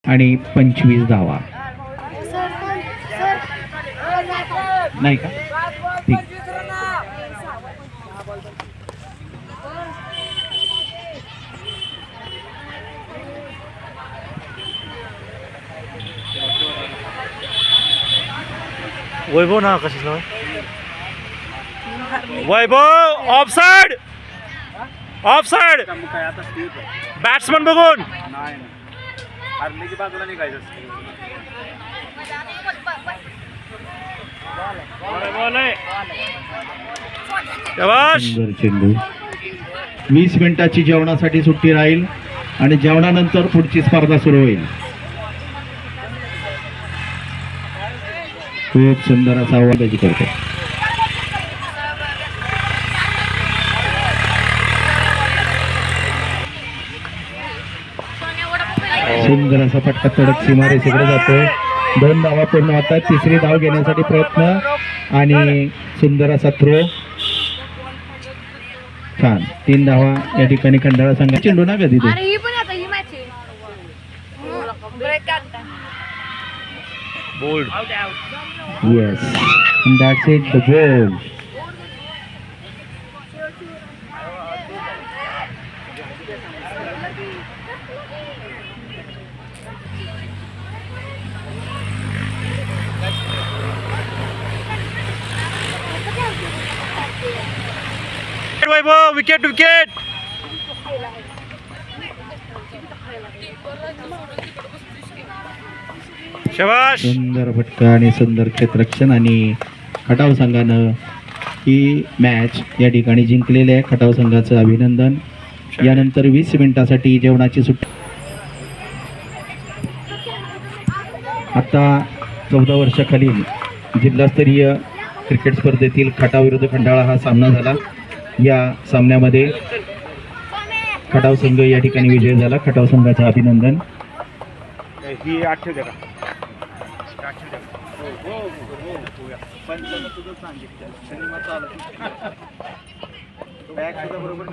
आणि 25 धावा. नाही का? ठीक. वैभव ना कशी वैभव ऑफसाइड ऑफसाइड बॅट्समन बघून बाजूला निघायचं. सुंदर चेंडू. 20 मिनिटाची जेवणासाठी सुट्टी राहील आणि जेवणानंतर पुढची स्पर्धा सुरू होईल. खूप सुंदर असा आवाज करतो. सुंदर असा फटका तडक सीमारेषेकडे जातोय. 2 धावा पूर्ण होतात. तिसरी धाव घेण्यासाठी प्रयत्न आणि सुंदर असा थ्रो. छान. 3 धावा या ठिकाणी खंडाळा संघ. चेंडू ना कधी ते bowled. Yes, and that's it, the goal. Vaibhav wicket wicket. शाबाश. सुंदर फटका आणि सुंदर क्षेत्ररक्षण आणि खटाव संघानं ही मॅच या ठिकाणी जिंकलेली आहे. खटाव संघाचं अभिनंदन. यानंतर 20 मिनिटासाठी जेवणाची सुट्टी. आता 14 वर्षाखालील जिल्हास्तरीय क्रिकेट स्पर्धेतील खटाव विरुद्ध खंडाळा हा सामना झाला. या सामन्यामध्ये खटाव संघ या ठिकाणी विजय झाला. खटाव संघाचं अभिनंदन. ही आठवते का? बरोबर